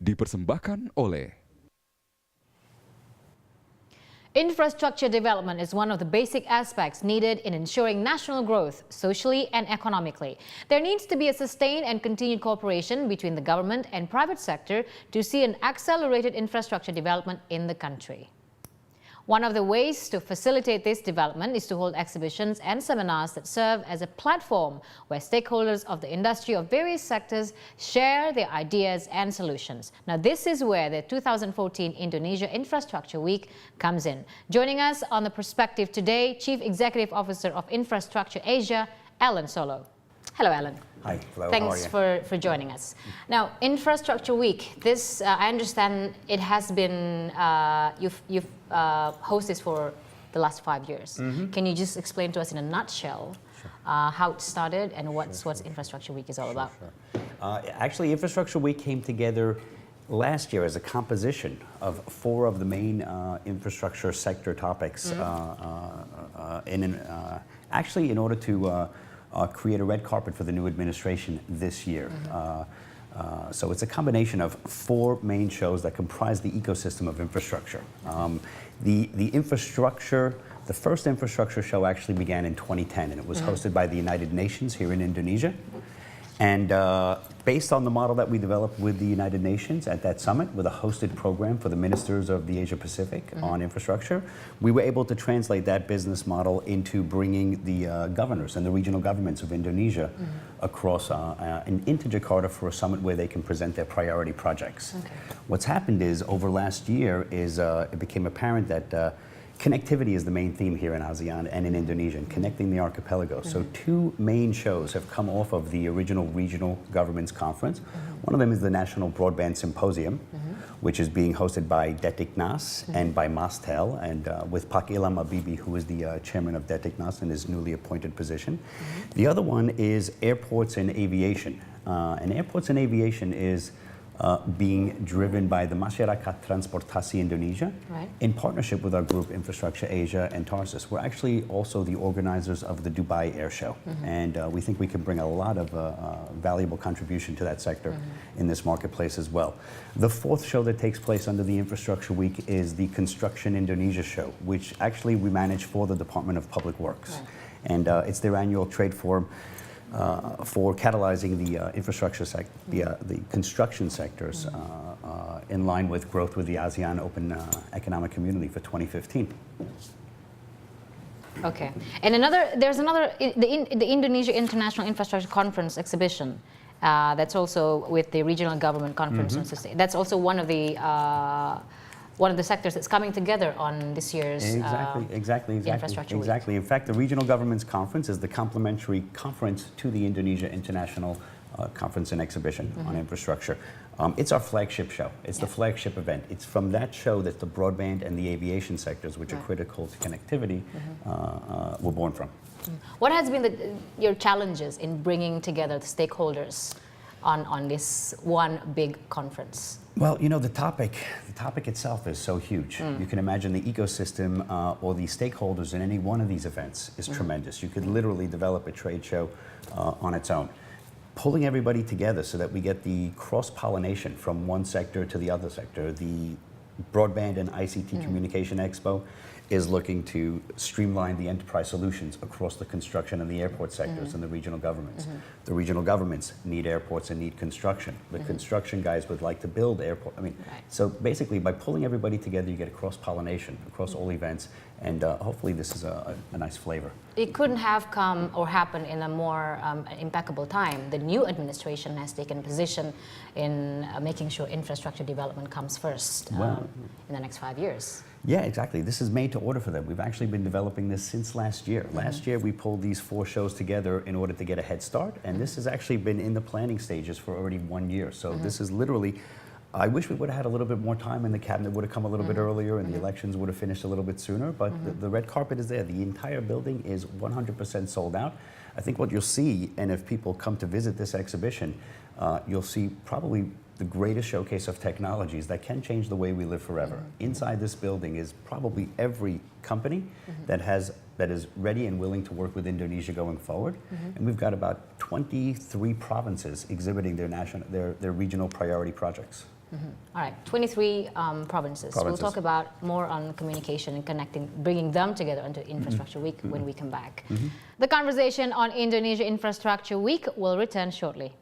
dipersembahkan oleh Infrastructure development is one of the basic aspects needed in ensuring national growth, socially and economically. There needs to be a sustained and continued cooperation between the government and private sector to see an accelerated infrastructure development in the country. One of the ways to facilitate this development is to hold exhibitions and seminars that serve as a platform where stakeholders of the industry of various sectors share their ideas and solutions. Now, this is where the 2014 Indonesia Infrastructure Week comes in. Joining us on the perspective today, Chief Executive Officer of Infrastructure Asia, Alan Solo. Hello, Alan. Hi, hello. Thanks for joining us. Now, Infrastructure Week. This, I understand, it has been you've hosted this for the last 5 years. Can you just explain to us in a nutshell how it started and what's Infrastructure Week is all about? Actually, Infrastructure Week came together last year as a composition of 4 of the main infrastructure sector topics. Actually, in order to create a red carpet for the new administration this year. So it's a combination of 4 main shows that comprise the ecosystem of infrastructure. The first infrastructure show actually began in 2010, and it was hosted by the United Nations here in Indonesia. And based on the model that we developed with the United Nations at that summit, with a hosted program for the ministers of the Asia Pacific on infrastructure, we were able to translate that business model into bringing the governors and the regional governments of Indonesia across and into Jakarta for a summit where they can present their priority projects. Okay. What's happened is, over last year, it became apparent that connectivity is the main theme here in ASEAN and in Indonesia, connecting the archipelago. So 2 main shows have come off of the original Regional Governments Conference. One of them is the National Broadband Symposium, which is being hosted by Detiknas and by Mastel, and with Pak Ilham Habibie, who is the chairman of Detiknas in his newly appointed position. The other one is Airports and Aviation. And Airports and Aviation is being driven by the Masyarakat Transportasi Indonesia in partnership with our group Infrastructure Asia and Tarsus. We're actually also the organizers of the Dubai Air Show, and we think we can bring a lot of valuable contribution to that sector in this marketplace as well. The 4th show that takes place under the Infrastructure Week is the Construction Indonesia Show, which actually we manage for the Department of Public Works. And it's their annual trade forum for catalyzing the infrastructure sector, the construction sectors in line with growth with the ASEAN Open Economic Community for 2015. Okay, and there's another, the Indonesia International Infrastructure Conference exhibition. That's also with the Regional Government Conference. That's also one of the sectors that's coming together on this year's Infrastructure Week. In fact, the Regional Governments Conference is the complementary conference to the Indonesia International Conference and Exhibition on Infrastructure. It's our flagship show. It's the flagship event. It's from that show that the broadband and the aviation sectors, which are critical to connectivity, were born from. What has been your challenges in bringing together the stakeholders on this one big conference? Well, you know, the topic itself is so huge. You can imagine the ecosystem or the stakeholders in any one of these events is tremendous. You could literally develop a trade show on its own. Pulling everybody together so that we get the cross-pollination from one sector to the other sector. The Broadband and ICT Communication Expo is looking to streamline the enterprise solutions across the construction and the airport sectors and the regional governments. The regional governments need airports and need construction. The construction guys would like to build airports. I mean, so basically by pulling everybody together, you get a cross-pollination across all events, and hopefully this is a nice flavor. It couldn't have come or happened in a more impeccable time. The new administration has taken position in making sure infrastructure development comes first in the next 5 years. Yeah, exactly. This is made to order for them. We've actually been developing this since last year. Last year, we pulled these 4 shows together in order to get a head start, and this has actually been in the planning stages for already 1 year. So this is literally, I wish we would have had a little bit more time, and the cabinet would have come a little bit earlier, and the elections would have finished a little bit sooner, but the red carpet is there. The entire building is 100% sold out. I think what you'll see, and if people come to visit this exhibition, you'll see probably the greatest showcase of technologies that can change the way we live forever. Inside this building is probably every company that is ready and willing to work with Indonesia going forward. And we've got about 23 provinces exhibiting their regional priority projects. All right, 23 provinces. We'll talk about more on communication and connecting, bringing them together into Infrastructure Week when we come back. The conversation on Indonesia Infrastructure Week will return shortly.